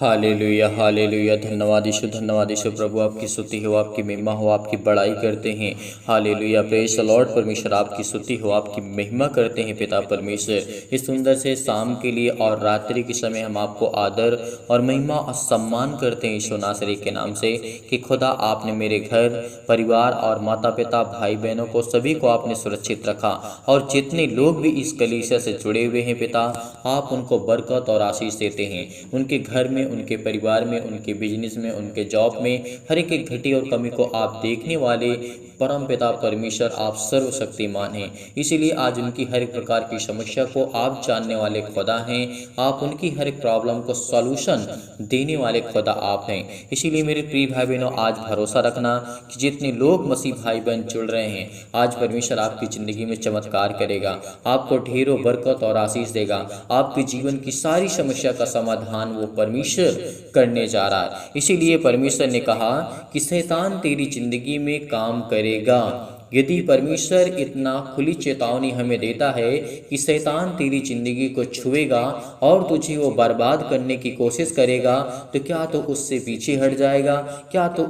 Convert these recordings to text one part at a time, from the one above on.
Hallelujah hallelujah. धन्यवाद यीशु प्रभु, आपकी स्तुति हो, आपकी महिमा हो, आपकी बड़ाई करते हैं। Hallelujah, praise the Lord. परमेश्वर आपकी स्तुति हो, आपकी महिमा करते हैं पिता परमेश्वर। इस सुंदर से शाम के लिए और रात्रि के समय हम आपको आदर और महिमा और सम्मान करते हैं यीशु नासरी के नाम से कि खुदा आपने मेरे घर परिवार और माता पिता भाई बहनों को सभी को आपने सुरक्षित रखा, और जितने लोग भी इस कलीसिया से जुड़े हुए हैं पिता, आप उनको बरकत और आशीष देते हैं। उनके घर में, उनके परिवार में, उनके बिजनेस में, उनके जॉब में, हर एक घटी और कमी को आप देखने वाले परम पिता परमेश्वर, आप सर्वशक्तिमान हैं। इसीलिए आज उनकी हर एक प्रकार की समस्या को आप जानने वाले खुदा हैं। आप उनकी हर एक प्रॉब्लम को सॉल्यूशन देने वाले खुदा आप हैं। इसीलिए मेरे प्रिय भाई बहनों, आज भरोसा रखना कि जितने लोग मसीह भाई बहन जुड़ रहे हैं, आज परमेश्वर आपकी ज़िंदगी में चमत्कार करेगा, आपको ढेरों बरकत और आशीष देगा। आपके जीवन की सारी समस्या का समाधान वो परमेश्वर करने जा रहा है। इसीलिए परमेश्वर ने कहा कि शैतान तेरी जिंदगी में काम करेगा। यदि परमेश्वर इतना खुली चेतावनी हमें देता है कि शैतान तेरी जिंदगी को छुएगा और तुझे वो बर्बाद करने की कोशिश करेगा, तो क्या तो उससे पीछे हट जाएगा? क्या तो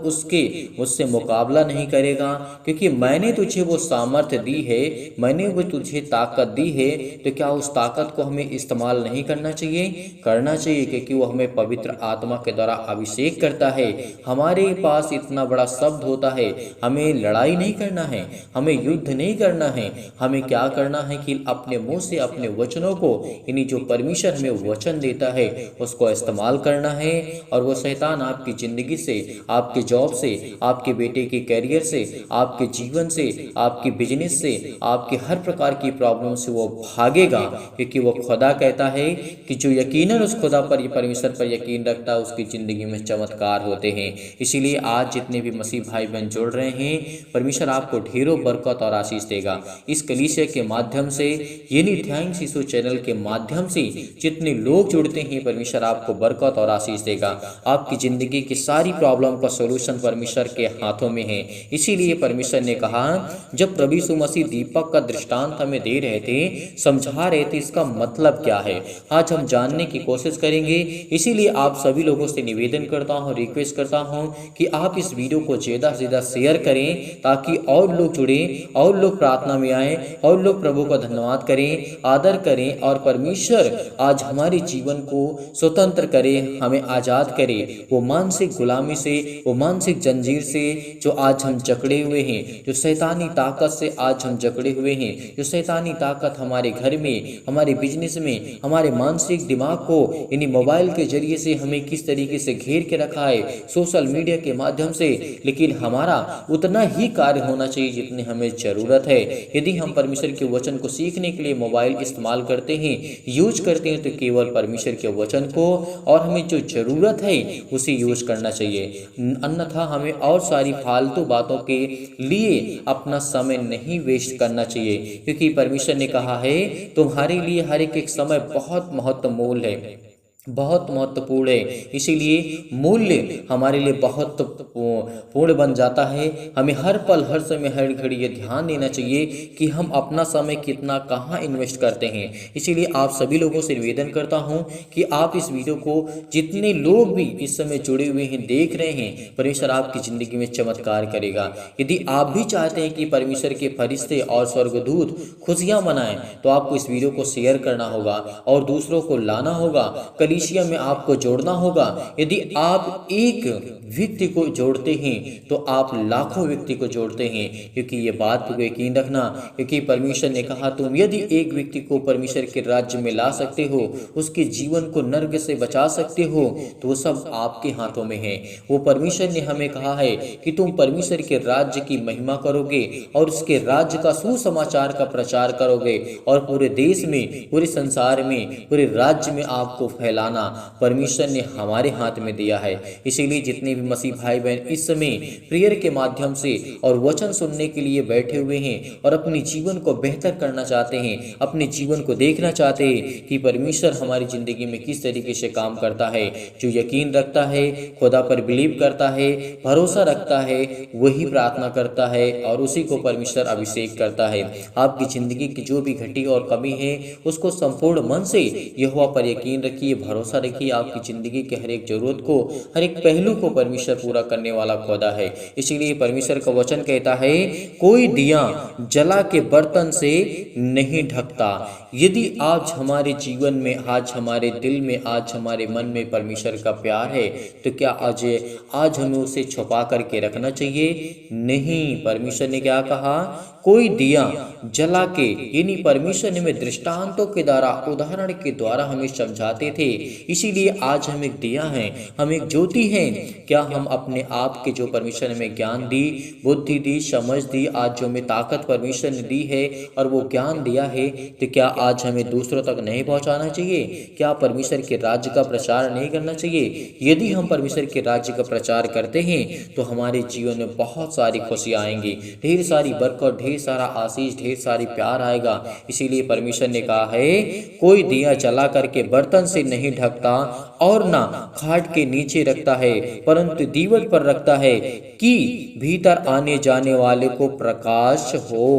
उससे मुकाबला नहीं करेगा? क्योंकि मैंने तुझे वो सामर्थ्य दी है, मैंने वो तुझे ताकत दी है, तो क्या उस ताकत को हमें इस्तेमाल नहीं करना चाहिए? करना चाहिए, क्योंकि वो हमें पवित्र आत्मा के द्वारा अभिषेक करता है। हमारे पास इतना बड़ा शब्द होता है। हमें लड़ाई नहीं करना है, हमें युद्ध नहीं करना है। हमें क्या करना है कि अपने मुंह से अपने वचनों को, यानी जो परमेश्वर हमें वचन देता है, उसको इस्तेमाल करना है। और वो शैतान आपकी ज़िंदगी से, आपके जॉब से, आपके बेटे के कैरियर से, आपके जीवन से, आपके बिजनेस से, आपके हर प्रकार की प्रॉब्लम से वो भागेगा। क्योंकि वो खुदा कहता है कि जो यकीनन उस खुदा पर, परमेश्वर पर यकीन रखता है, उसकी ज़िंदगी में चमत्कार होते हैं। इसीलिए आज जितने भी मसीह भाई बहन जुड़ रहे हैं, परमेश्वर आपको ढेरों बरकत और आशीष देगा। इस कलीसिया के माध्यम से, यानी थैंक्स यीशु चैनल के माध्यम से जितने लोग जुड़ते हैं, परमेश्वर आपको बरकत और आशीष देगा। आपकी ज़िंदगी की सारी प्रॉब्लम का सोल्यूशन परमेश्वर के हाथों में है। इसीलिए परमेश्वर ने कहा, जब प्रभु यीशु मसीह दीपक का दृष्टांत हमें दे रहे थे, समझा रहे थे, इसका मतलब क्या है, आज हम जानने की कोशिश करेंगे। इसीलिए आप सभी लोगों से निवेदन करता हूँ, रिक्वेस्ट करता हूँ कि आप इस वीडियो को ज़्यादा से ज़्यादा शेयर करें, ताकि और लोग जुड़े, और लोग प्रार्थना में आए, और लोग प्रभु का धन्यवाद करें, आदर करें, और परमेश्वर आज हमारे जीवन को स्वतंत्र करे, हमें आज़ाद करे वो मानसिक गुलामी से, वो मानसिक जंजीर से जो आज हम जकड़े हुए हैं, जो शैतानी ताकत से आज हम जकड़े हुए हैं, जो शैतानी ताकत हमारे घर में, हमारे बिजनेस में, हमारे मानसिक दिमाग को, यानी मोबाइल के जरिए से हमें किस तरीके से घेर के रखा है, सोशल मीडिया के माध्यम से। लेकिन हमारा उतना ही कार्य होना चाहिए जितनी हमें ज़रूरत है। यदि हम परमेश्वर के वचन को सीखने के लिए मोबाइल इस्तेमाल करते हैं, यूज करते हैं, तो केवल परमेश्वर के वचन को और हमें जो ज़रूरत है उसे यूज करना चाहिए। अन्यथा हमें और सारी फालतू बातों के लिए अपना समय नहीं वेस्ट करना चाहिए, क्योंकि परमेश्वर ने कहा है तुम्हारे लिए हर एक समय बहुत महत्वपूर्ण है, बहुत महत्वपूर्ण है। इसीलिए मूल्य हमारे लिए बहुत पूर्ण बन जाता है। हमें हर पल, हर समय, हर घड़ी ये ध्यान देना चाहिए कि हम अपना समय कितना, कहाँ इन्वेस्ट करते हैं। इसीलिए आप सभी लोगों से निवेदन करता हूँ कि आप इस वीडियो को, जितने लोग भी इस समय जुड़े हुए हैं, देख रहे हैं, परमेश्वर आपकी ज़िंदगी में चमत्कार करेगा। यदि आप भी चाहते हैं कि परमेश्वर के फरिश्ते और स्वर्गदूत खुशियाँ मनाएं, तो आपको इस वीडियो को शेयर करना होगा और दूसरों को लाना होगा, कलीसिया में आपको जोड़ना होगा। यदि आप एक व्यक्ति को जोड़ते हैं तो आप लाखों व्यक्ति को जोड़ते हैं, क्योंकि ये बात को यकीन रखना, क्योंकि परमेश्वर ने कहा तुम यदि एक व्यक्ति को परमेश्वर के राज्य में ला सकते हो, उसके जीवन को नर्क से बचा सकते हो, तो वो सब आपके हाथों में है। वो परमेश्वर ने हमें कहा है कि तुम परमेश्वर के राज्य की महिमा करोगे और उसके राज्य का सुसमाचार का प्रचार करोगे, और पूरे देश में, पूरे संसार में, पूरे राज्य में आपको फैलाना परमेश्वर ने हमारे हाथ में दिया है। इसीलिए जितने भी मसीह भाई बहन इस समय प्रेयर के माध्यम से और वचन सुनने के लिए बैठे हुए हैं और अपने जीवन को बेहतर करना चाहते हैं, अपने जीवन को देखना चाहते हैं कि परमेश्वर हमारी जिंदगी में किस तरीके से काम करता है, जो यकीन रखता है, खुदा पर बिलीव करता है, भरोसा रखता है, वही प्रार्थना करता है और उसी को परमेश्वर अभिषेक करता है। आपकी जिंदगी की जो भी घटी और कमी है, उसको संपूर्ण मन से यहोवा पर यकीन रखिए, भरोसा रखिए, आपकी ज़िंदगी के हर एक ज़रूरत को, हर एक पहलू को परमेश्वर पूरा करने वाला खुदा है। इसीलिए परमेश्वर का वचन कहता है, कोई दिया जला के बर्तन से नहीं ढकता। यदि आज हमारे जीवन में, आज हमारे दिल में, आज हमारे मन में परमेश्वर का प्यार है, तो क्या आज हमें उसे छुपा करके रखना चाहिए? नहीं, परमेश्वर ने क्या कहा? कोई दिया जला के, यानी परमेश्वर ने हमें दृष्टांतों के द्वारा, उदाहरण के द्वारा हमें समझाते थे। इसीलिए आज हम एक दिया हैं, हम एक ज्योति हैं। क्या हम अपने आप के, जो परमेश्वर ने हमें ज्ञान दी, बुद्धि दी, समझ दी, आज जो हमें ताकत परमेश्वर ने दी है और वो ज्ञान दिया है, तो क्या आज हमें दूसरों तक नहीं पहुंचाना चाहिए? क्या परमेश्वर के राज्य का प्रचार नहीं करना चाहिए? यदि हम परमेश्वर के राज्य का प्रचार करते हैं तो हमारे जीवन में बहुत सारी खुशियाँ आएंगी, ढेर सारी बरकत, ढेर सारा आशीष, ढेर सारी प्यार आएगा। इसीलिए परमेश्वर ने कहा है, कोई दिया जला करके बर्तन से नहीं ढकता और ना खाट के नीचे रखता है, परंतु दीवट पर रखता है कि भीतर आने जाने वाले को प्रकाश हो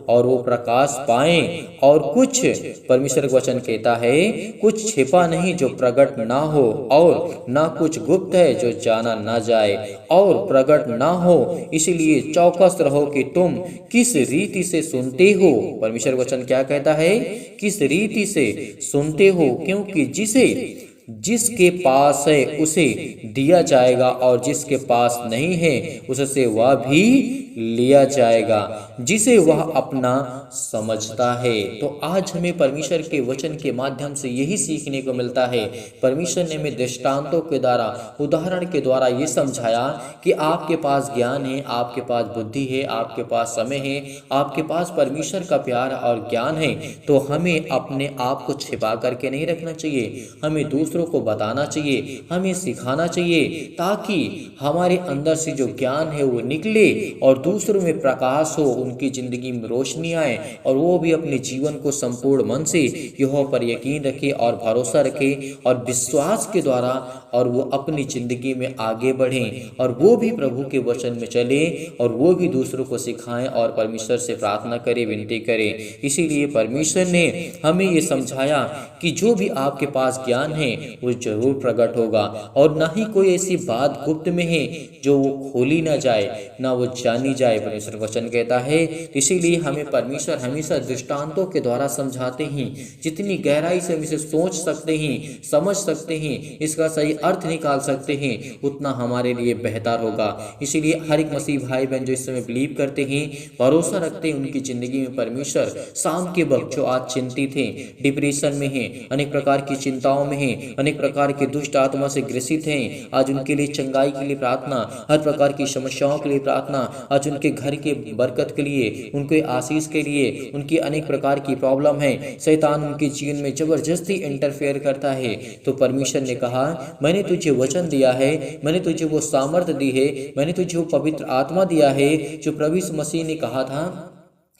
और वो प्रकाश पाए। और कुछ, परमेश्वर का वचन कहता है, कुछ छिपा नहीं जो प्रकट ना हो, और ना कुछ गुप्त है जो जाना ना जाए और प्रकट ना हो। इसलिए चौकस रहो कि तुम किस रीति से सुनते हो। परमेश्वर वचन क्या कहता है? किस रीति से सुनते हो, क्योंकि जिसके पास है उसे दिया जाएगा और जिसके पास नहीं है उससे वह भी लिया जाएगा, जिसे वह अपना समझता है। तो आज हमें परमेश्वर के वचन के माध्यम से यही सीखने को मिलता है। परमेश्वर ने हमें दृष्टांतों के द्वारा, उदाहरण के द्वारा ये समझाया कि आपके पास ज्ञान है, आपके पास बुद्धि है, आपके पास समय है, आपके पास परमेश्वर का प्यार और ज्ञान है, तो हमें अपने आप को छिपा करके नहीं रखना चाहिए। हमें दूसरों को बताना चाहिए, हमें सिखाना चाहिए, ताकि हमारे अंदर से जो ज्ञान है वो निकले और दूसरों में प्रकाश हो, उनकी जिंदगी में रोशनी आए और वो भी अपने जीवन को संपूर्ण मन से यहोवा पर यकीन रखे और भरोसा रखे और विश्वास के द्वारा और वो अपनी जिंदगी में आगे बढ़ें और वो भी प्रभु के वचन में चले और वो भी दूसरों को सिखाएं और परमेश्वर से प्रार्थना करें, विनती करें। इसीलिए परमेश्वर ने हमें ये समझाया कि जो भी आपके पास ज्ञान है वो जरूर प्रकट होगा और ना ही कोई ऐसी बात गुप्त में है जो वो खोली ना जाए, ना वो जानी जाए। परमेश्वर वचन कहता है, इसीलिए हमें परमेश्वर हमेशा दृष्टांतों के द्वारा समझाते हैं। जितनी गहराई से हम इसे सोच सकते हैं, समझ सकते हैं, इसका सही अर्थ निकाल सकते हैं, उतना हमारे लिए बेहतर होगा। इसीलिए हर एक मसीह भाई बहन जो इस समय बिलीव करते हैं, भरोसा रखते हैं, उनकी जिंदगी में परमेश्वर शाम के वक्त जो आज चिंतित हैं, डिप्रेशन में हैं, अनेक प्रकार की चिंताओं में हैं, अनेक प्रकार के दुष्ट आत्मा से ग्रसित हैं, आज उनके लिए चंगाई के लिए प्रार्थना, हर प्रकार की समस्याओं के लिए प्रार्थना, आज उनके घर के बरकत के लिए, उनके आशीष के लिए, उनकी अनेक प्रकार की प्रॉब्लम है, शैतान उनके जीवन में जबरदस्ती इंटरफेयर करता है। तो परमेश्वर ने कहा, मैंने तुझे वचन दिया है, मैंने तुझे वो सामर्थ्य दी है, मैंने तुझे वो पवित्र आत्मा दिया है जो प्रभु यीशु मसीह ने कहा था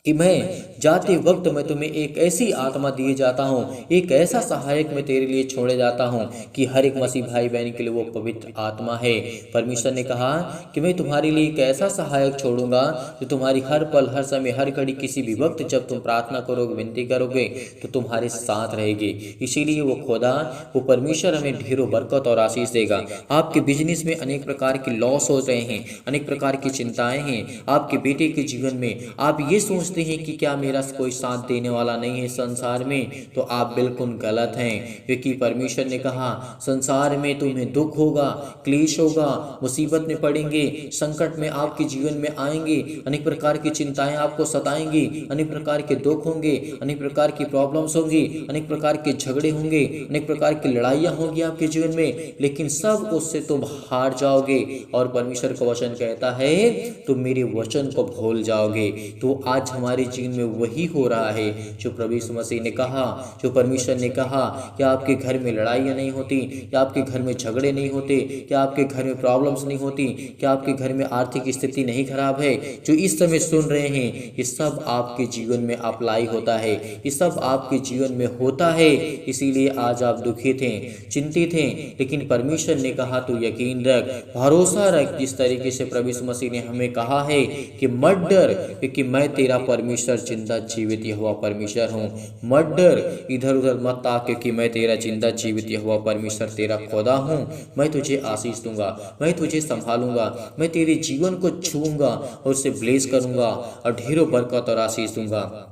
कि मैं जाते वक्त मैं तुम्हें एक ऐसी आत्मा दिए जाता हूँ, एक ऐसा सहायक मैं तेरे लिए छोड़े जाता हूँ कि हर एक मसीह भाई बहन के लिए वो पवित्र आत्मा है। परमेश्वर ने कहा कि मैं तुम्हारे लिए एक ऐसा सहायक छोड़ूंगा जो तुम्हारी हर पल, हर समय, हर घड़ी, किसी भी वक्त जब तुम प्रार्थना करोगे, विनती करोगे तो तुम्हारे साथ रहेगी। इसीलिए वो खुदा, वो परमेश्वर हमें ढेरों बरकत और आशीष देगा। आपके बिजनेस में अनेक प्रकार के लॉस हो रहे हैं, अनेक प्रकार की चिंताएं हैं, आपके बेटे के जीवन में आप ये सोचते हैं कि क्या मेरा कोई साथ देने वाला नहीं है संसार में, तो आप बिल्कुल गलत हैं। क्योंकि परमेश्वर ने कहा, संसार में तुम्हें दुख होगा, क्लेश होगा, मुसीबत में पड़ेंगे, संकट में आपके जीवन में आएंगे, अनेक प्रकार की चिंताएं आपको सताएंगी, अनेक प्रकार के दुख होंगे, अनेक प्रकार की प्रॉब्लम्स होंगी, अनेक प्रकार के झगड़े होंगे, अनेक प्रकार की लड़ाइयां होंगी आपके जीवन में, लेकिन सब उससे तुम हार जाओगे। और परमेश्वर का वचन कहता है, तुम मेरे वचन को भूल जाओगे। तो आज हमारे जीवन में वही हो रहा है जो प्रभु यीशु मसीह ने कहा, जो परमेश्वर ने कहा, क्या आपके घर में लड़ाइयाँ नहीं होती, क्या आपके घर में झगड़े नहीं होते, क्या आपके घर में प्रॉब्लम्स नहीं होती, क्या आपके घर में आर्थिक स्थिति नहीं खराब है। जो इस समय सुन रहे हैं, ये सब आपके जीवन में अप्लाई होता है, ये सब आपके जीवन में होता है। इसीलिए आज आप दुखित हैं, चिंतित हैं, लेकिन परमेश्वर ने कहा तू यकीन रख, भरोसा रख। जिस तरीके से प्रभु यीशु मसीह ने हमें कहा है कि मत डर, क्योंकि मैं तेरा परमेश्वर जिंदा जीवित यहोवा परमेश्वर हूँ। मत डर, इधर उधर मत ताक, क्योंकि मैं तेरा जिंदा जीवित यहोवा परमेश्वर तेरा खुदा हूँ। मैं तुझे आशीष दूंगा, मैं तुझे संभालूंगा, मैं तेरे जीवन को छूऊंगा और उसे ब्लेस करूंगा और ढेरों बरकत और आशीष दूंगा।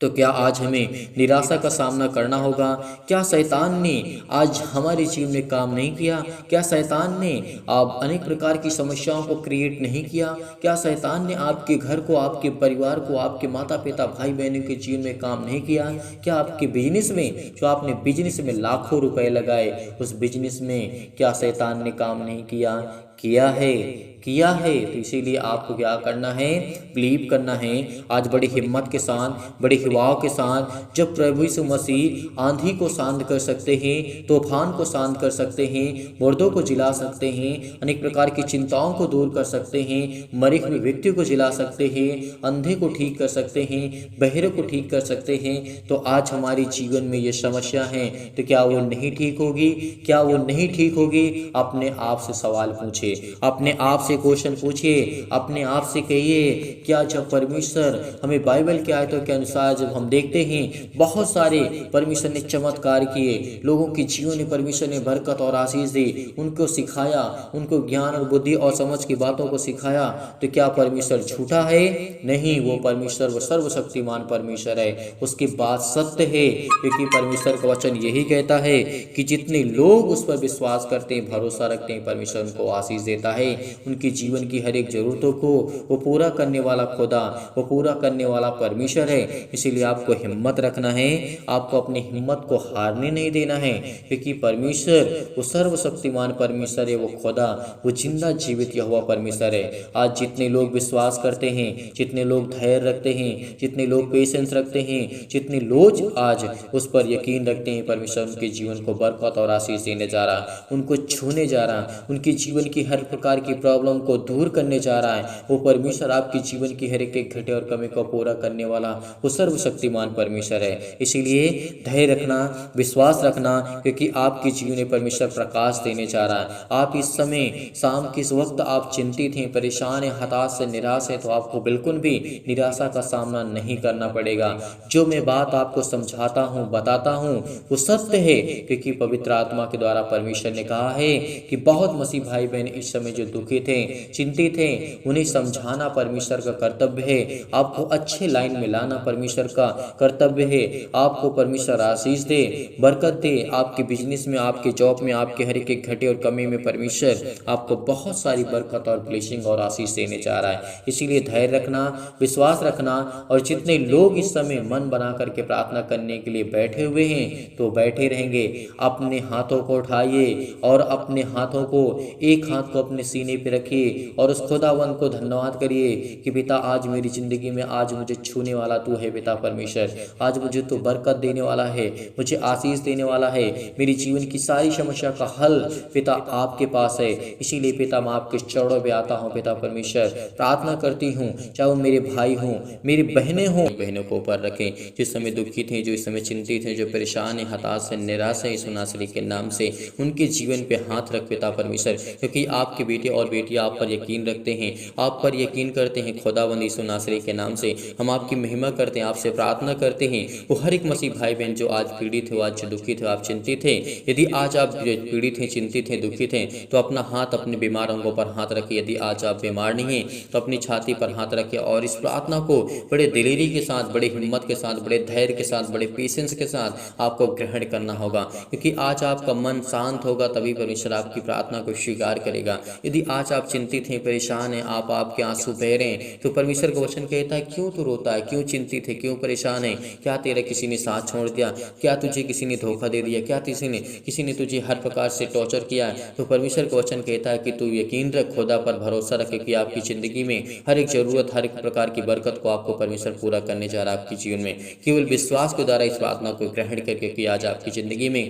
तो क्या आज हमें निराशा का सामना करना होगा? क्या शैतान ने आज हमारे जीवन में काम नहीं किया? क्या शैतान ने आप अनेक प्रकार की समस्याओं को क्रिएट नहीं किया? क्या शैतान ने आपके घर को, आपके परिवार को, आपके माता पिता भाई बहनों के जीवन में काम नहीं किया? क्या आपके बिजनेस में, जो आपने बिजनेस में लाखों रुपए लगाए, उस बिजनेस में क्या शैतान ने काम नहीं किया? किया है, किया है। तो इसीलिए आपको क्या करना है? बिलीव करना है। आज बड़ी हिम्मत के साथ, बड़ी हिवाओं के साथ, जब प्रभु यीशु मसीह आंधी को शांत कर सकते हैं, तूफान को शांत कर सकते हैं, मुर्दों को जिला सकते हैं, अनेक प्रकार की चिंताओं को दूर कर सकते हैं, मरे हुए व्यक्ति को जिला सकते हैं, अंधे को ठीक कर सकते हैं, बहरे को ठीक कर सकते हैं, तो आज हमारे जीवन में ये समस्या है, तो क्या वो नहीं ठीक होगी? क्या वो नहीं ठीक होगी? अपने आप से सवाल पूछिए, अपने आप से क्वेश्चन पूछिए, अपने आप से कहिए, क्या जब परमेश्वर हमें बाइबल के आयतों के अनुसार जब हम देखते हैं बहुत सारे परमेश्वर ने चमत्कार किए, लोगों के जीवन में परमेश्वर ने बरकत और आशीष दी, उनको सिखाया, उनको ज्ञान और बुद्धि और समझ की बातों को सिखाया, तो क्या परमेश्वर झूठा है? नहीं, वो परमेश्वर, वो सर्वशक्तिमान परमेश्वर है, उसकी बात सत्य है, क्योंकि परमेश्वर का वचन यही कहता है कि जितने लोग उस पर विश्वास करते हैं, भरोसा रखते हैं, परमेश्वर उनको आशीष देता है। उनके जीवन की हर एक जरूरतों को वो पूरा करने वाला खुदा, वो पूरा करने वाला परमेश्वर है। इसीलिए आपको हिम्मत रखना है, आपको अपनी हिम्मत को हारने नहीं देना है, क्योंकि परमेश्वर वो सर्वशक्तिमान परमेश्वर है, वो खुदा, वो जिंदा जीवित यहोवा परमेश्वर है। आज जितने लोग विश्वास करते हैं, जितने लोग धैर्य रखते हैं, जितने लोग पेशेंस रखते हैं, जितने लोग आज उस पर यकीन रखते हैं, परमेश्वर उनके जीवन को बरकत और आशीष देने जा रहा, उनको छूने जा रहा, उनके जीवन की हर प्रकार की प्रॉब्लम को दूर करने जा रहा है। वो परमेश्वर आपके जीवन की हर एक घटे और कमी को पूरा करने वाला वो सर्वशक्तिमान परमेश्वर है। इसीलिए धैर्य रखना, विश्वास रखना, क्योंकि आपके जीवन में परमेश्वर प्रकाश देने जा रहा है। आप इस समय शाम के इस वक्त आप चिंतित हैं, परेशान हैं, हताश से निराश हैं, तो आपको बिल्कुल भी निराशा का सामना नहीं करना पड़ेगा। जो मैं बात आपको समझाता हूँ, बताता हूँ, वो सत्य है, क्योंकि पवित्र आत्मा के द्वारा परमेश्वर ने कहा है कि बहुत मसीह भाई बहन इस समय जो दुखी थे, चिंतित हैं, उन्हें समझाना परमेश्वर का कर्तव्य है। आपको अच्छे लाइन में लाना परमेश्वर का कर्तव्य है। आपको परमेश्वर आशीष दे, बरकत दे, आपके बिजनेस में, आपके जॉब में, आपके हर एक घटे और कमी में परमेश्वर आपको बहुत सारी बरकत और ब्लेसिंग और आशीष देने जा रहा है। इसीलिए धैर्य रखना, विश्वास रखना, और जितने लोग इस समय मन बना करके प्रार्थना करने के लिए बैठे हुए हैं, तो बैठे रहेंगे। अपने हाथों को उठाइए और अपने हाथों को, एक हाथ को अपने सीने पे रखिए और उस खुदावंत को धन्यवाद करिए कि पिता आज मेरी जिंदगी में, आज मुझे छूने वाला तू है पिता परमेश्वर, आज मुझे तो बरकत देने वाला है, मुझे आशीष देने वाला है, मेरी जीवन की सारी समस्या का हल पिता आपके पास है। इसीलिए पिता मैं आपके चरणों पे आता हूँ पिता परमेश्वर, प्रार्थना करती हूँ, चाहे वो मेरे भाई हों, मेरी बहनें हों, बहनों को ऊपर रखें, जिस समय दुखित हैं, जो इस समय चिंतित हैं, जो परेशान है, हताश है, निराश है, यीशु नासरी के नाम से उनके जीवन पे हाथ रख पिता परमेश्वर, क्योंकि आपके बेटे और बेटियां आप पर यकीन रखते हैं, आप पर यकीन करते हैं। खुदावंद यीशु नासरी के नाम से हम आपकी महिमा करते हैं, आपसे प्रार्थना करते हैं। वो हर एक मसीह भाई बहन जो आज पीड़ित हो, आज दुखित हो, आप चिंतित हैं, यदि आज आप पीड़ित हैं, चिंतित हैं, दुखित हैं, तो अपना हाथ अपने बीमार अंगों पर हाथ रखिए। यदि आज आप बीमार नहीं हैं, तो अपनी छाती पर हाथ रखिए और इस प्रार्थना को बड़े दिलेरी के साथ, बड़े हिम्मत के साथ, बड़े धैर्य के साथ, बड़े पेशेंस के साथ आपको ग्रहण करना होगा, क्योंकि आज आपका मन शांत होगा, तभी परमेश्वर आपकी प्रार्थना को स्वीकार करेगा। यदि आज आप चिंतित हैं, परेशान हैं, आपके आंसू बह रहे हैं, तो परमेश्वर का वचन कहता है क्यों तू रोता है, क्यों चिंतित है, क्यों परेशान है, क्या तेरा किसी ने साथ छोड़ दिया, क्या तुझे किसी ने धोखा दे दिया, क्या किसी ने तुझे हर प्रकार से टॉर्चर किया है। तो परमेश्वर का वचन कहता है कि तू यकीन रख, खुदा पर भरोसा रखे कि आपकी जिंदगी में हर एक जरूरत, हर एक प्रकार की बरकत को आपको परमेश्वर पूरा करने जा रहा है। आपके जीवन में केवल विश्वास के द्वारा इस प्रार्थना को ग्रहण करके कि आज आपकी जिंदगी में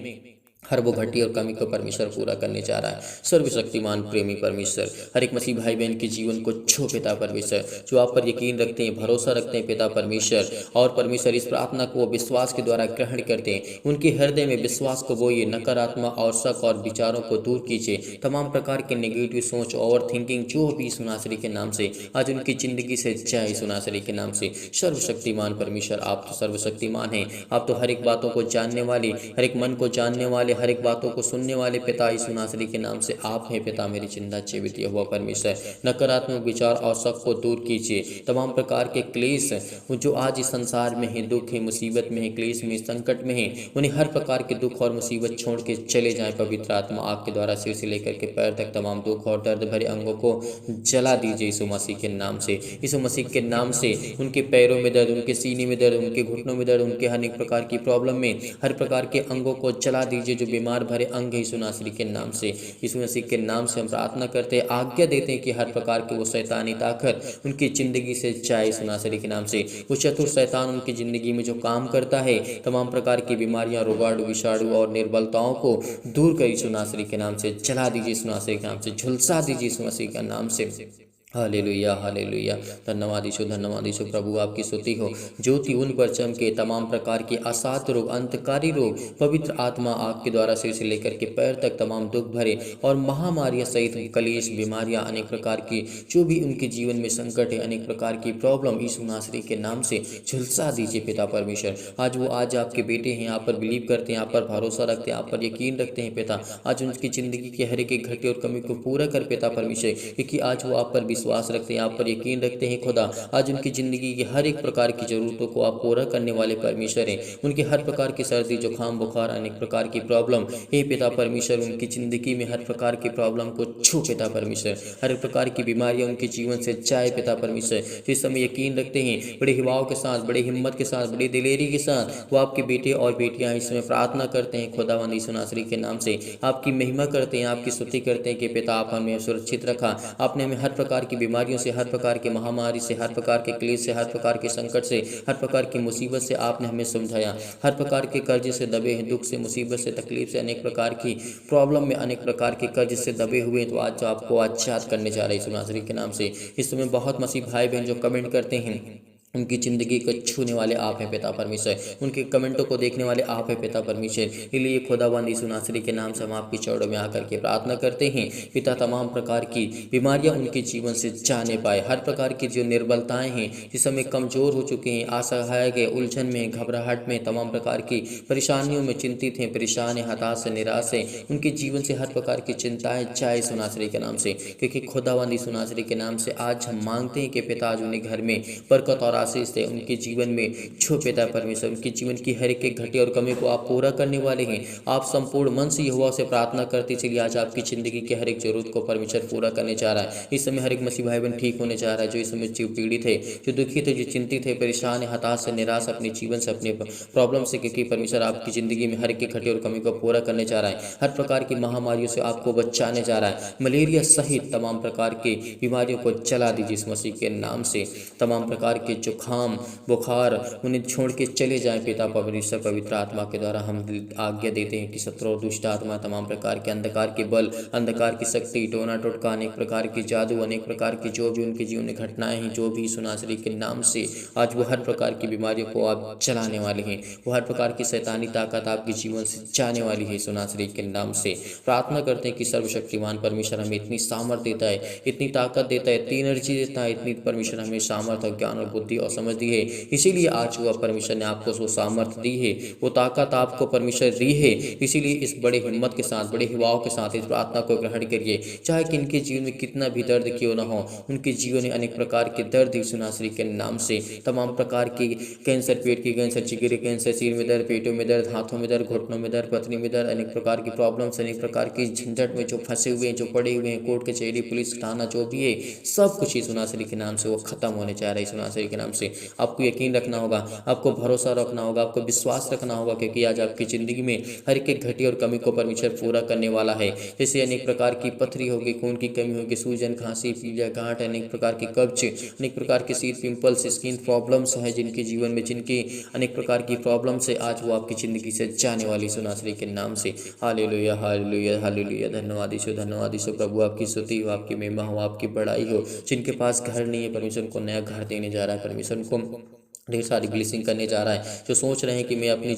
हर वो घटी और कमी को परमेश्वर पूरा करने जा रहा है। सर्वशक्तिमान प्रेमी परमेश्वर हर एक मसीह भाई बहन के जीवन को छो पिता परमेश्वर, जो आप पर यकीन रखते हैं, भरोसा रखते हैं पिता परमेश्वर, और परमेश्वर इस प्रार्थना को वो विश्वास के द्वारा ग्रहण करते हैं। उनके हृदय में विश्वास को बोइए, नकारात्मक और शक और विचारों को दूर कीजिए। तमाम प्रकार के नेगेटिव सोच, ओवर थिंकिंग जो भी यीशु नासरी के नाम से आज उनकी जिंदगी से जाए यीशु नासरी के नाम से। सर्वशक्तिमान परमेश्वर, आप तो सर्वशक्तिमान हैं, आप तो हर एक बातों को जानने वाले, हर एक मन को जानने वाले, हर एक बातों को सुनने वाले पिता यीशु नासरी के नाम से आप हैं पिता। मेरी चिंता जीवित हुआ परमेश्वर, नकारात्मक विचार और शक को दूर कीजिए। तमाम प्रकार के क्लेश जो आज इस संसार में है, दुख है, मुसीबत में है, क्लेश में, संकट में है, उन्हें हर प्रकार के दुख और मुसीबत छोड़ के चले जाएं। पवित्र आत्मा आपके द्वारा सिर से लेकर के पैर तक तमाम दुख और दर्द भरे अंगों को जला दीजिए यीशु मसीह के नाम से। यीशु मसीह के नाम से उनके पैरों में दर्द, उनके सीने में दर्द, उनके घुटनों में दर्द, उनके हर एक प्रकार की प्रॉब्लम में हर प्रकार के अंगों को जला दीजिए जो बीमार भरे अंग है यीशु नासरी के नाम से। यीशु मसीह के नाम से हम प्रार्थना करते हैं, आज्ञा देते हैं कि हर प्रकार के वो शैतानी ताकत उनकी जिंदगी से जाए यीशु नासरी के नाम से। वो चतुर शैतान उनकी जिंदगी में जो काम करता है, तमाम प्रकार की बीमारियां, रोगाणु, विषाणु और निर्बलताओं को दूर कर यीशु नासरी के नाम से जला दीजिए यीशु नासरी के नाम से, झुलसा दीजिए यीशु मसीह के नाम से। Hallelujah hallelujah. धन्यवाद यीशु प्रभु आपकी स्तुति हो। ज्योति उन पर चमके, तमाम प्रकार के असाध्य रोग, अंतकारी रोग, पवित्र आत्मा आपके द्वारा सिर से लेकर के पैर तक तमाम दुख भरे और महामारियां सहित कलेश, बीमारियां, अनेक प्रकार की जो भी उनके जीवन में संकट है, अनेक प्रकार की प्रॉब्लम यीशु नासरी के नाम से झुलसा दीजिए पिता परमेश्वर। आज आपके बेटे हैं, आप पर बिलीव करते हैं, आप पर भरोसा रखते हैं, आप पर यकीन रखते हैं पिता। आज उनकी जिंदगी के हर एक घटे और कमी को पूरा कर पिता परमेश्वर, क्योंकि आज वो आप पर विश्वास रखते हैं, आप पर यकीन रखते हैं खुदा। आज उनकी जिंदगी की हर एक प्रकार की जरूरतों को आप पूरा करने वाले परमेश्वर हैं। उनके हर प्रकार की सर्दी, जुकाम, बुखार, अनेक प्रकार की प्रॉब्लम हे पिता परमेश्वर, उनकी जिंदगी में हर प्रकार की प्रॉब्लम को छू पिता परमेश्वर। हर एक प्रकार की बीमारियां उनके जीवन से जाए पिता परमेश्वर। इस समय यकीन रखते हैं, बड़े हिवाओं के साथ, बड़े हिम्मत के साथ, बड़ी दिलेरी के साथ वो आपके बेटे और बेटियां इस समय प्रार्थना करते हैं खुदावंद यीशु नासरी के नाम से। आपकी महिमा करते हैं, आपकी स्तुति करते हैं कि पिता आप हमें सुरक्षित रखा, आपने हमें हर प्रकार की बीमारियों से, हर प्रकार की महामारी से, हर प्रकार के क्लेश से, हर प्रकार के संकट से, हर प्रकार की मुसीबत से आपने हमें समझाया। हर प्रकार के कर्ज से दबे हैं, दुख से, मुसीबत से, तकलीफ से, अनेक प्रकार की प्रॉब्लम में, अनेक प्रकार के कर्ज से दबे हुए हैं, तो आज आपको आच्छाद करने जा रहे हैं यीशु नासरी के नाम से। इस समय बहुत मसीह भाई बहन जो कमेंट करते हैं, उनकी ज़िंदगी को छूने वाले आप हैं पिता परमेश्वर, उनके कमेंटों को देखने वाले आप हैं पिता परमेश्वर। इसलिए खुदावंद यीशु नासरी के नाम से हम आपकी चौड़ों में आकर के प्रार्थना करते हैं पिता, तमाम प्रकार की बीमारियां उनके जीवन से जाने पाए। हर प्रकार की जो निर्बलताएं हैं, जिस समय कमज़ोर हो चुके हैं, असहाय गए, उलझन में, घबराहट में, तमाम प्रकार की परेशानियों में चिंतित हैं, परेशान हैं, हताश है, निराश है, उनके जीवन से हर प्रकार की चिंताएँ जाए यीशु नासरी के नाम से। क्योंकि खुदावंद यीशु नासरी के नाम से आज हम मांगते हैं कि पिता आज उन्हें घर में बरकत और आशीष दे, उनके जीवन में छो पिता परमेश्वर, उनके जीवन की हर एक घटे और कमी को आप पूरा करने वाले हैं। आप संपूर्ण मन से यहोवा से प्रार्थना करते चलिए, आज आपकी जिंदगी के हर एक जरूरत को परमेश्वर पूरा करने जा रहा है। इस समय हर एक मसीह भाई बहन ठीक होने जा रहा है, जो इस समय पीड़ित है, जो दुखित है, जो चिंतित है, परेशान है, हताश है, निराश अपने जीवन से, अपने प्रॉब्लम से, क्योंकि परमेश्वर आपकी जिंदगी में हर एक घटे और कमी को पूरा करने जा रहा है। हर प्रकार की महामारियों से आपको बचाने जा रहा है। मलेरिया सहित तमाम प्रकार की बीमारियों को चला दीजिए इस मसीह के नाम से। तमाम प्रकार के जुकाम, बुखार उन्हें छोड़ के चले जाएं पिता परमेश्वर। पवित्र आत्मा के द्वारा हम आज्ञा देते हैं कि शत्रु और दुष्ट आत्मा, तमाम प्रकार के अंधकार के बल, अंधकार की शक्ति, टोना टोटका, अनेक प्रकार के जादू, अनेक प्रकार की जो भी उनके जीवन में घटनाएं हैं, जो भी यीशु नासरी के नाम से आज वो हर प्रकार की बीमारियों को आप चलाने वाले हैं। वो हर प्रकार की शैतानी ताकत आपके जीवन से जाने वाली है यीशु नासरी के नाम से। प्रार्थना करते हैं कि सर्वशक्तिमान परमेश्वर हमें इतनी सामर्थ देता है, इतनी ताकत देता है, इतनी एनर्जी देता है, इतनी परमेश्वर हमें सामर्थ और ज्ञान और बुद्धि और समझ दी है। इसीलिए आज वो परमेश्वर ने आपको वो सामर्थ दी है, वो ताकत आपको परमेश्वर दी है। इसीलिए इस बड़े हिम्मत के साथ, बड़े हिवाओं के साथ इस प्रार्थना को ग्रहण करिए। चाहे कि इनके जीवन में कितना भी दर्द क्यों ना हो, उनके जीवन में अनेक प्रकार के दर्द यीशु नासरी के नाम से, तमाम प्रकार की कैंसर, पेट की कैंसर, जिगर कैंसर, सिर में दर्द, पेटों में दर्द, हाथों में दर्द, घुटनों में दर्द, पत्नी में दर्द, अनेक प्रकार की प्रॉब्लम्स, अनेक प्रकार की झंझट में जो फंसे हुए हैं, जो पड़े हुए हैं, कोर्ट कचहरी, पुलिस थाना, जो भी है, सब कुछ यीशु नासरी के नाम से वो खत्म होने जा रहा है यीशु नासरी के नाम से। आपको यकीन रखना होगा, आपको भरोसा रखना होगा, आपको विश्वास रखना होगा, क्योंकि आज आपकी ज़िंदगी में हर एक घटी और कमी को परमेश्वर पूरा करने वाला है। जैसे अनेक प्रकार की पथरी होगी, खून की कमी होगी, सूजन, खांसी, पीलिया, गांठ, अनेक प्रकार की कब्ज, अनेक प्रकार के शीत, पिंपल्स, स्किन प्रॉब्लम्स हैं जिनके जीवन में, जिनकी अनेक प्रकार की प्रॉब्लम्स है, आज वो आपकी ज़िंदगी से जाने वाली सुनासरी के नाम से। Hallelujah hallelujah hallelujah. धन्यवाद यीशु, धन्यवाद यीशु। प्रभु आपकी स्तुति हो, आपकी महिमा हो, आपकी बड़ाई हो। जिनके पास घर नहीं है, परमेश्वर उनको नया घर देने जा रहा है, परमेश्वर उनको ढेर सारी ब्लेसिंग करने जा रहा है। जो सोच रहे हैं कि मैं अपने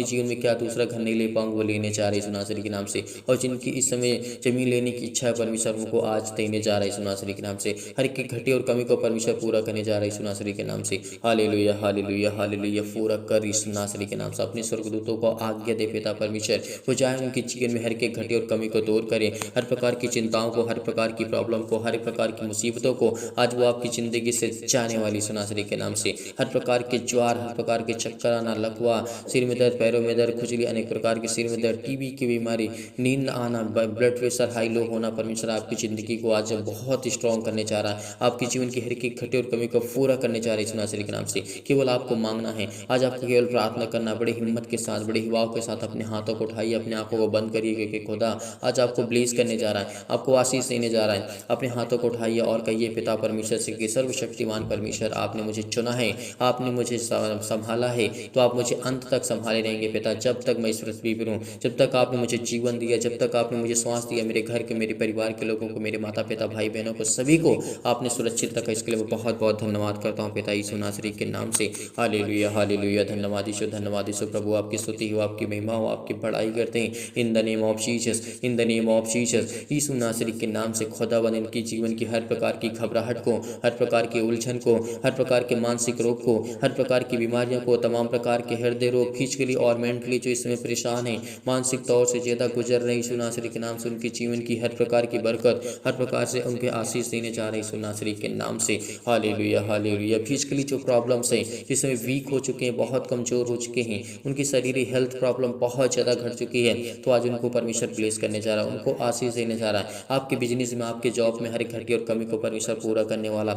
जीवन में क्या दूसरा घर नहीं ले पाऊंगा, वो लेने जा रहे हैं सुनासरी के नाम से। और जिनकी इस समय जमीन लेने की इच्छा है, परमेश्वर उनको आज देने जा रहे हैं सुनासरी के नाम से। हर एक की घटी और कमी को परमेश्वर पूरा करने जा रहे हैं सुनासरी के नाम से। Hallelujah hallelujah hallelujah. पूरा कर सुनासरी के नाम से। अपने स्वर्गदूतों को आज्ञा दे पिता परमेश्वर, वो जाए उनके जीवन में हर एक घटी और कमी को दूर करे, हर प्रकार की चिंताओं को, हर प्रकार की प्रॉब्लम को, हर प्रकार की मुसीबतों को आज वो आपकी ज़िंदगी से जाने वाली सुनासरी के नाम से। हर प्रकार के ज्वार, हर प्रकार के चक्कर आना, लकवा, सिर में दर्द, पैरों में दर्द, खुजली, अनेक प्रकार के सिर में दर्द, टीबी की बीमारी, नींद न आना, ब्लड प्रेशर हाई लो होना, परमेश्वर आपकी ज़िंदगी को आज बहुत स्ट्रॉन्ग करने जा रहा है। आपके जीवन की हर एक घटी और कमी को पूरा करने जा रही है सुनासरी के नाम से। केवल आपको मांगना है, आज आपको केवल प्रार्थना करना, बड़ी हिम्मत के साथ, बड़े हिवाओं के साथ अपने हाथों को उठाइए, अपने आंखों को बंद करिए, क्योंकि खुदा आज आपको ब्लेस करने जा रहा है, आपको आशीष देने जा रहा है। अपने हाथों को उठाइए और कहिए पिता परमेश्वर से कि सर्वशक्तिमान परमेश्वर, आपने मुझे चुना है, आपने मुझे संभाला है, तो आप मुझे अंत तक संभाले रहेंगे पिता। जब तक मैं इस पृथ्वी पर हूँ, जब तक आपने मुझे जीवन दिया, जब तक आपने मुझे श्वास दिया, मेरे घर के, मेरे परिवार के लोगों को, मेरे माता पिता, भाई बहनों को, सभी को आपने सुरक्षित रखा। इसके लिए मैं बहुत बहुत धन्यवाद करता हूँ पिता यीशु नासरी के नाम से। Hallelujah hallelujah. धन्यवाद यीशु, धन्यवाद यीशु। प्रभु आपकी स्तुति हो, आपकी महिमा हो, आपकी बड़ाई करते हैं in the name of Jesus, in the name of Jesus. यीशु नासरी के नाम से खुदावंद इनकी जीवन की हर प्रकार की घबराहट को, हर प्रकार की उलझन को, हर प्रकार के मानसिक रोग को, हर प्रकार की बीमारियों को, तमाम प्रकार के हृदय रोग, फिजिकली और मेंटली जो इसमें परेशान है, मानसिक तौर से ज़्यादा गुजर रहे यीशु नासरी के नाम से, उनके जीवन की हर प्रकार की बरकत, हर प्रकार से उनके आशीष देने जा रहे यीशु नासरी के नाम से। Hallelujah hallelujah. फिजिकली जो प्रॉब्लम्स हैं, जिसमें वीक हो चुके हैं, बहुत कमज़ोर हो चुके हैं, उनकी शरीरी हेल्थ प्रॉब्लम बहुत ज़्यादा घट चुकी है, तो आज उनको परमेश्वर ब्लेस करने जा रहा है, उनको आशीष देने जा रहा है। आपके बिजनेस में, आपके जॉब में हर एक घटी और कमी को परमेश्वर पूरा करने वाला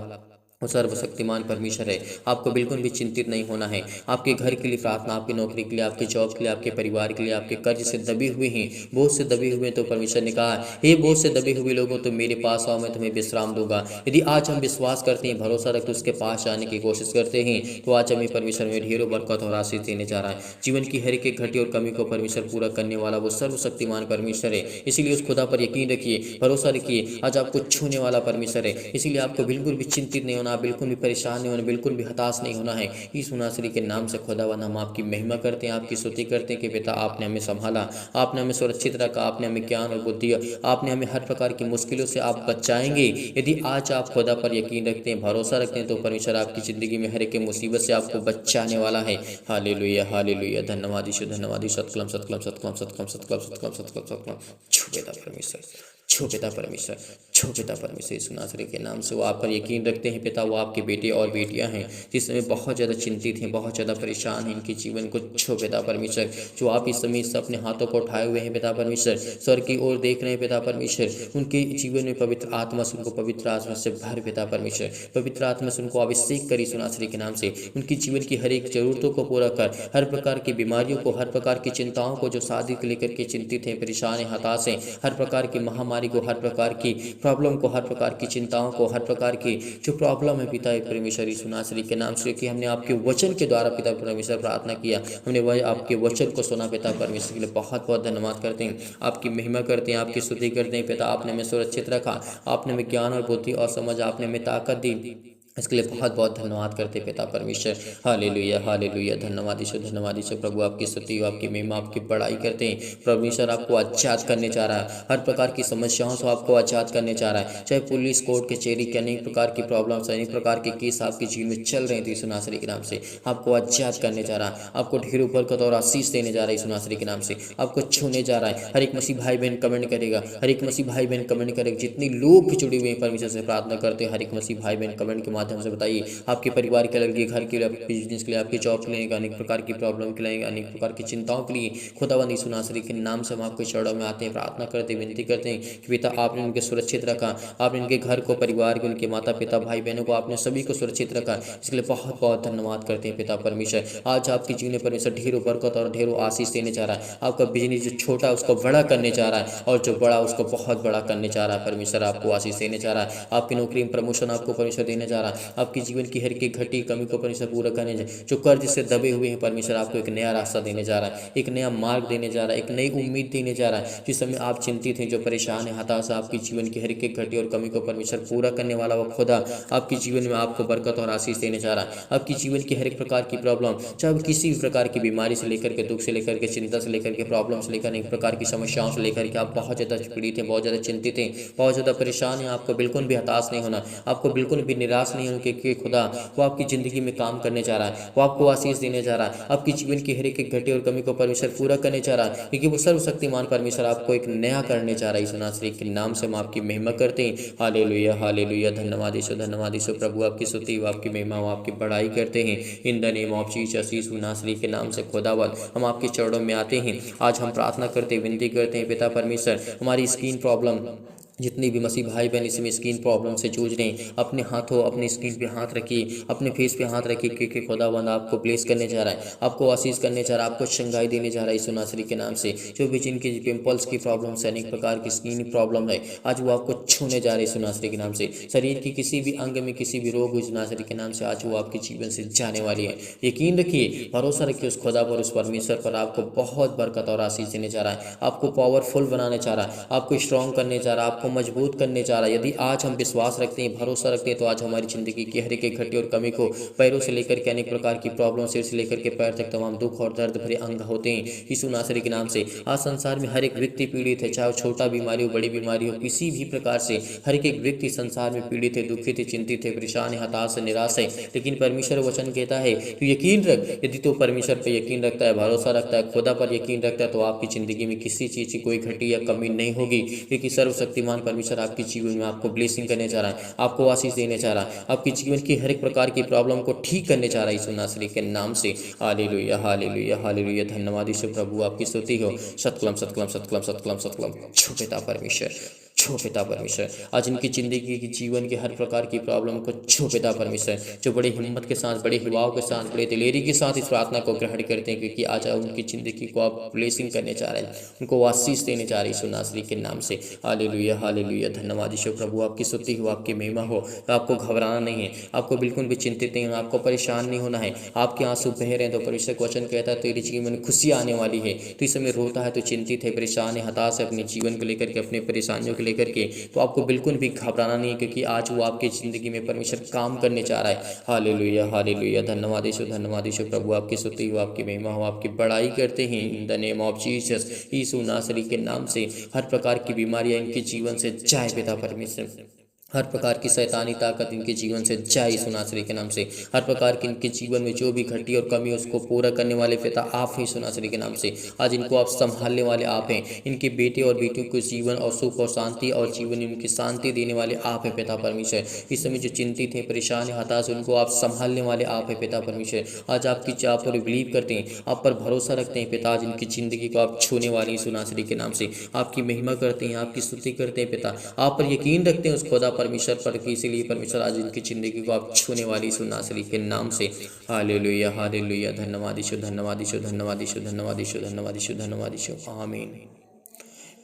वो सर्वशक्तिमान परमेश्वर है। आपको बिल्कुल भी चिंतित नहीं होना है। आपके घर के लिए प्रार्थना, आपकी नौकरी के लिए, आपके जॉब के लिए, आपके परिवार के लिए, आपके कर्ज से दबे हुए हैं, बोझ से दबे हुए हैं, तो परमेश्वर ने कहा, हे बोझ से दबे हुए लोगों, तो मेरे पास आओ, मैं तुम्हें विश्राम दूंगा। यदि आज हम विश्वास करते हैं, भरोसा रखते, उसके पास जाने की कोशिश करते हैं, तो आज हमें परमेश्वर में ढेरों बरकत और आशीष देने जा रहा है। जीवन की हर एक घटी और कमी को परमेश्वर पूरा करने वाला वो सर्वशक्तिमान परमेश्वर है। इसीलिए उस खुदा पर यकीन रखिए, भरोसा रखिए। आज आपको छूने वाला परमेश्वर है, इसीलिए आपको बिल्कुल भी चिंतित नहीं होना, बिल्कुल भी परेशान नहीं होना, बिल्कुल भी हताश नहीं होना है। यीशु नासरी के नाम से खुदावंद हम आपकी महिमा करते हैं, आपकी स्तुति करते हैं कि पिता आपने हमें संभाला, आपने हमें सुरक्षित रखा, आपने हमें ज्ञान और बुद्धि, आपने हमें हर प्रकार की मुश्किलों से आप बचाएंगे। यदि आज आप खुदा पर यकीन रखते हैं, भरोसा रखते हैं, तो परमेश्वर आपकी ज़िंदगी में हर एक मुसीबत से आपको बचाने वाला है। Hallelujah hallelujah. धन्यवाद यीशु, धन्यवाद यीशु। सतकलम सतकलम सतकलम सतकलम सतकलम सतकलम सतकलम सतकलम। छो पिता परमेश्वर, छो पिता परमेश्वर, छो पिता परमेश्वर। यीशु नासरी के नाम से वो आप पर यकीन रखते हैं पिता, वो आपके बेटे और बेटियां हैं जिस समय बहुत ज़्यादा चिंतित हैं, बहुत ज़्यादा परेशान हैं, इनके जीवन को छो पिता परमेश्वर। जो आप इस समय से अपने हाथों को उठाए हुए हैं पिता परमेश्वर, स्वर की ओर देख रहे हैं पिता परमेश्वर, उनके जीवन में पवित्र आत्मा से, उनको पवित्र आत्मा से भर पिता परमेश्वर, पवित्र आत्मा से उनको अभिषेक करी यीशु नासरी के नाम से। उनकी जीवन की हर एक जरूरतों को पूरा कर, हर प्रकार की बीमारियों को, हर प्रकार की चिंताओं को, जो शादी को लेकर के चिंतित हैं, परेशान हैं, हताश हैं, हर प्रकार की महामारी को, हर प्रकार की प्रॉब्लम को, हर प्रकार की चिंताओं को, हर प्रकार की जो प्रॉब्लम है पिता परमेश्वर यीशु नासरी के नाम से, कि हमने आपके वचन के द्वारा पिता परमेश्वर प्रार्थना किया, हमने वह आपके वचन को सुना पिता परमेश्वर के लिए बहुत बहुत धन्यवाद करते हैं, आपकी महिमा करते हैं, आपकी स्तुति करते हैं पिता। आपने हमें सुरक्षित रखा, आपने हमें ज्ञान और बुद्धि और समझ, आपने हमें ताकत दी, इसके लिए बहुत बहुत धन्यवाद करते पिता परमेश्वर। Hallelujah hallelujah. धन्यवाद यीशु, धन्यवाद यीशु। प्रभु आपकी स्तुति हो, आपकी महिमा, आपकी बड़ाई करते हैं। परमेश्वर आपको आजाद करने जा रहा है, हर प्रकार की समस्याओं से आपको आजाद करने जा रहा है। चाहे पुलिस कोर्ट कचहरी के अनेक प्रकार की प्रॉब्लम्स, अनेक प्रकार के केस आपके जीवन में चल रहे थे, यीशु नासरी के नाम से आपको आजाद करने जा रहा है, आपको ढेरों बरकत और आशीष देने जा रहा है यीशु नासरी के नाम से, आपको छूने जा रहा है। हर एक मसीह भाई बहन कमेंट करेगा, हर एक मसीह भाई बहन कमेंट करेगा, जितने लोग भी जुड़े हुए हैं परमेश्वर से प्रार्थना करते हैं, हर एक मसीह भाई बहन कमेंट के माध्यम से बताइए। आपके परिवार के लिए, घर के लिए, आपके बिजनेस के लिए, आपके जॉब के लिए, अनेक प्रकार की प्रॉब्लम के लिए, अनेक प्रकार की चिंताओं के लिए खुदावंद यीशु नासरी के नाम से हम आपके चरणों में आते हैं, प्रार्थना करते, विनती करते हैं कि पिता आपने उनके सुरक्षित रखा, आपने उनके घर को, परिवार को, उनके माता पिता भाई बहनों को आपने सभी को सुरक्षित रखा। इसके लिए बहुत बहुत धन्यवाद करते हैं पिता परमेश्वर। आज आपकी जीवन में परमेश्वर ढेरों बरकत और ढेरों आशीष देने जा रहा है। आपका बिजनेस जो छोटा है उसको बड़ा करने जा रहा है, और जो बड़ा उसको बहुत बड़ा करने जा रहा है। परमेश्वर आपको आशीष देने जा रहा है। आपकी नौकरी में प्रमोशन आपको परमेश्वर देने जा रहा है। आपकी जीवन की हर एक घटी कमी को परमेश्वर पूरा करने जा रहा है। जो कर्ज से दबे हुए हैं परमेश्वर आपको एक नया रास्ता देने जा रहा है, एक नया मार्ग देने जा रहा है, एक नई उम्मीद देने जा रहा है। जिस समय आप चिंतित हैं, जो परेशान है, हताशा, आपकी जीवन की हर एक घटी और कमी को परमेश्वर पूरा करने वाला वो खुदा आपके जीवन में आपको बरकत और आशीष देने जा रहा है। आपकी जीवन की हर एक प्रकार की प्रॉब्लम, चाहे किसी भी प्रकार की बीमारी से लेकर के, दुख से लेकर के, चिंता से लेकर के, प्रॉब्लम से लेकर, एक प्रकार की समस्याओं से लेकर के आप बहुत ज़्यादा पीड़ित हैं, बहुत ज़्यादा चिंतित हैं, बहुत ज़्यादा परेशान हैं, आपको बिल्कुल भी हताश नहीं होना, आपको बिल्कुल भी निराश नहीं होना, क्योंकि खुदा वो आपकी ज़िंदगी में काम करने जा रहा है, वो आपको आशीष देने जा रहा है। आपकी जीवन की हर एक घटी और कमी को परमेश्वर पूरा करने जा रहा है, क्योंकि वो सर्वशक्तिमान परमेश्वर आपको एक नया करने जा रहा है। यीशु नासरी के नाम से हम आपकी महिमा करते हैं। हालेलुया, हालेलुया, धन्यवाद यीशु, धन्यवाद यीशु। प्रभु आपकी स्तुति, आपकी महिमा, आपकी बड़ाई करते हैं। In the name of Jesus, यीशु नासरी के नाम से खुदावंद हम आपके चरणों में आते हैं। आज हम प्रार्थना करते, विनती करते हैं पिता परमेश्वर, हमारी स्किन प्रॉब्लम, जितनी भी मसीह भाई बहन इसमें स्किन प्रॉब्लम से जूझ रहे हैं, अपने हाथों, अपनी स्किन पे हाथ रखिए, अपने फेस पे हाथ रखिए, क्योंकि खुदावंद आपको ब्लेस करने जा रहा है, आपको आशीष करने जा रहा है, आपको शंगाई देने जा रहा है यीशु नासरी के नाम से। जो भी जिनकी पिंपल्स की प्रॉब्लम है, अनेक प्रकार की स्किन प्रॉब्लम है, आज वो आपको छूने जा रहे हैं यीशु नासरी के नाम से। शरीर की किसी भी अंग में किसी भी रोग यीशु नासरी के नाम से आज वो आपके जीवन से जाने वाली है। यकीन रखिए, भरोसा रखिए उस खुदा पर, उस परमेश्वर पर। आपको बहुत बरकत और आशीष देने जा रहा है, आपको पावरफुल बनाने जा रहा है, आपको स्ट्रॉन्ग करने जा रहा है, आपको मजबूत करने जा रहा है। यदि आज हम विश्वास रखते हैं, भरोसा रखते हैं, तो आज हमारी जिंदगी की हर एक घटी और कमी को, पैरों से लेकर के अनेक प्रकार की प्रॉब्लम, सिर से लेकर के पैर तक तमाम दुख और दर्द भरे अंग होते हैं यीशु नासरी के नाम से। आज संसार में हर एक व्यक्ति पीड़ित है, चाहे वो छोटा बीमारी हो, बड़ी बीमारी हो, किसी भी प्रकार से हर एक व्यक्ति संसार में पीड़ित है, दुखित है, चिंतित है, परेशान है, हताश है, निराश है। लेकिन परमेश्वर वचन कहता है तो यकीन रख, यदि तो परमेश्वर पर यकीन रखता है, भरोसा रखता है, खुदा पर यकीन रखता है, तो आपकी जिंदगी में किसी चीज़ की कोई घटी या कमी नहीं होगी, क्योंकि सर्वशक्तिमान परमेश्वर आपके जीवन में आपको ब्लेसिंग करने जा रहा है, आपको आशीष देने जा रहा है, आपके जीवन की हर एक प्रकार की प्रॉब्लम को ठीक करने जा रहा है यीशु नासरी के नाम से। हालेलुया, हालेलुया, हालेलुया, धन्यवाद यीशु। प्रभु आपकी स्तुति हो। सतकलम, सतकलम, सतकलम, सतकलम, सतकलम। छो पिता परमेश्वर, छो पिता परमेश्वर, आज इनकी जिंदगी की जीवन के हर प्रकार की प्रॉब्लम को छो पिता परमेश्वर, जो बड़ी हिम्मत के साथ, बड़े हिवाओं के साथ, बड़े दिलेरी के साथ इस प्रार्थना को ग्रहण करते हैं, क्योंकि आज उनकी जिंदगी को आप ब्लेसिंग करने जा रहे हैं, उनको आशीष देने जा रहे हैं यीशु नासरी के नाम से। हालेलुया, हालेलुया, धन्यवाद यीशु। प्रभु आपकी स्तुति हो, आपकी महिमा हो। तो आपको घबराना नहीं है, आपको बिल्कुल भी चिंतित नहीं होना, आपको परेशान नहीं होना है। आपके आंसू बह रहे हैं तो परमेश्वर का वचन कहता है तेरे जीवन में खुशी आने वाली है। तो इस समय रोता है, तो चिंतित है, परेशान है, हताश है अपने जीवन को लेकर के, अपने परेशानियों को लेकर के, तो आपको बिल्कुल भी घबराना नहीं है, क्योंकि आज वो आपकी ज़िंदगी में परमेश्वर काम करने जा रहा है। हालेलुया, हालेलुया, धन्यवाद यीशु, धन्यवाद यीशु। प्रभु आपकी स्तुति हो, आपकी महिमा हो, आपकी बड़ाई करते हैं in the name of Jesus, यीशु नासरी के नाम से। हर प्रकार की बीमारियां इनके जीवन से जाए पिता परमेश्वर, हर प्रकार की शैतानी ताकत इनके जीवन से जाए यीशु नासरी के नाम से। हर प्रकार की इनके जीवन में जो भी घटी और कमी उसको पूरा करने वाले पिता आप हैं यीशु नासरी के नाम से। आज इनको आप संभालने वाले आप हैं, इनके बेटे और बेटियों को जीवन और सुख और शांति और जीवन में उनकी शांति देने वाले आप हैं पिता परमेश्वर। इस समय जो चिंतित हैं, परेशान है, हताश, उनको आप संभालने वाले आप हैं पिता परमेश्वर। आज आपकी चाह पर बिलीव करते हैं, आप पर भरोसा रखते हैं पिता। आज इनकी जिंदगी को आप छूने वाले यीशु नासरी के नाम से आपकी महिमा करते हैं, आपकी स्तुति करते हैं पिता। आप पर यकीन रखते हैं उस खुदा परमेश्वर पर, इसीलिए परमेश्वर आज इनकी जिंदगी को आप छूने वाली यीशु नासरी के नाम से। हालेलुया, हालेलुया, धन्यवाद यीशु, धन्यवाद यीशु, धन्यवाद यीशु, धन्यवाद यीशु, धन्यवाद यीशु, धन्यवाद यीशु, आमीन।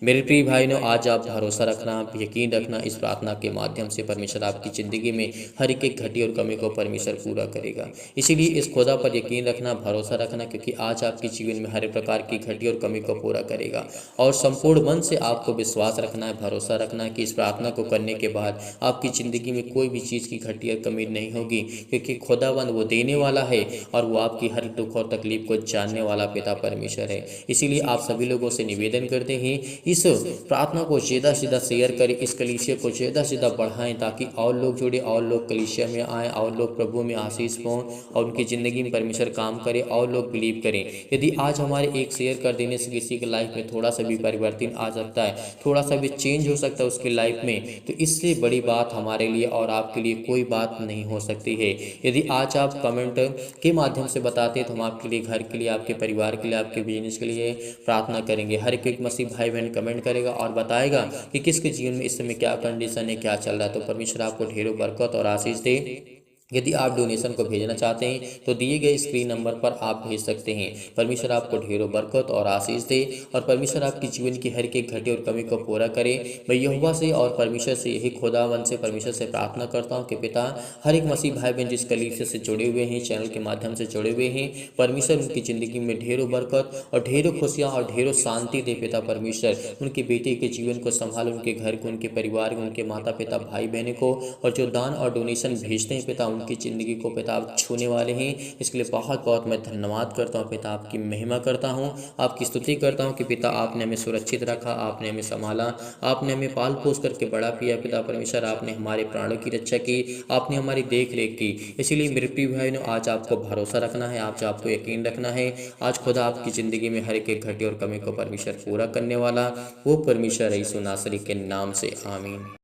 मेरे प्रिय भाइयों, आज आप भरोसा रखना, आप यकीन रखना, इस प्रार्थना के माध्यम से परमेश्वर आपकी ज़िंदगी में हर एक घटी और कमी को परमेश्वर पूरा करेगा। इसीलिए इस खुदा पर यकीन रखना, भरोसा रखना, क्योंकि आज आपके जीवन में हर प्रकार की घटी और कमी को पूरा करेगा। और संपूर्ण मन से आपको विश्वास रखना है, भरोसा रखना है कि इस प्रार्थना को करने के बाद आपकी ज़िंदगी में कोई भी चीज़ की घटी और कमी नहीं होगी, क्योंकि खुदावंद वो देने वाला है और वो आपकी हर दुख और तकलीफ को जानने वाला पिता परमेश्वर है। इसीलिए आप सभी लोगों से निवेदन करते हैं, इस प्रार्थना को ज़्यादा से ज़्यादा शेयर करें, इस कलीसिया को ज़्यादा से ज़्यादा बढ़ाएं, ताकि और लोग जुड़े, और लोग कलीसिया में आएँ, और लोग प्रभु में आशीष पाएं और उनकी ज़िंदगी में परमेश्वर काम करे और लोग बिलीव करें। यदि आज हमारे एक शेयर कर देने से किसी की लाइफ में थोड़ा सा भी परिवर्तन आ सकता है, थोड़ा सा भी चेंज हो सकता है उसकी लाइफ में, तो इससे बड़ी बात हमारे लिए और आपके लिए कोई बात नहीं हो सकती है। यदि आज आप कमेंट के माध्यम से बताते हैं तो हम आपके लिए, घर के लिए, आपके परिवार के लिए, आपके बिजनेस के लिए प्रार्थना करेंगे। हर एक मसीह भाई बहन कमेंट करेगा और बताएगा कि किसके जीवन में इस समय क्या कंडीशन है, क्या चल रहा है। तो परमेश्वर आपको ढेरों बरकत और आशीष दे। यदि आप डोनेशन को भेजना चाहते हैं तो दिए गए स्क्रीन नंबर पर आप भेज सकते हैं। परमेश्वर आपको ढेरों बरकत और आशीष दे और परमेश्वर आपकी जीवन की हर एक घटे और कमी को पूरा करे। मैं यहोवा से और परमेश्वर से, यही खुदावन से, परमेश्वर से प्रार्थना करता हूं कि पिता हर एक मसीह भाई बहन जिस कलीसिया से जुड़े हुए हैं, चैनल के माध्यम से जुड़े हुए हैं, परमेश्वर उनकी ज़िंदगी में ढेरों बरकत और ढेरों खुशियाँ और ढेरों शांति दे। पिता परमेश्वर उनके बेटे के जीवन को संभालो, उनके घर को, उनके परिवार को, उनके माता पिता भाई बहनों को, और जो दान और डोनेशन भेजते हैं पिता उनकी ज़िंदगी को पिता आप छूने वाले हैं। इसके लिए बहुत बहुत मैं धन्यवाद करता हूँ पिता, आपकी महिमा करता हूँ, आपकी स्तुति करता हूँ कि पिता आपने हमें सुरक्षित रखा, आपने हमें संभाला, आपने हमें पाल पोस करके बड़ा किया। पिता परमेश्वर आपने हमारे प्राणों की रक्षा की, आपने हमारी देख रेख की। इसीलिए मेरे प्रिय भाई ने आज आपको भरोसा रखना है, आज आपको यकीन रखना है। आज खुदा आपकी ज़िंदगी में हर एक घटे और कमी को परमेश्वर पूरा करने वाला वो परमेश्वर यीशु नासरी के नाम से, आमीन।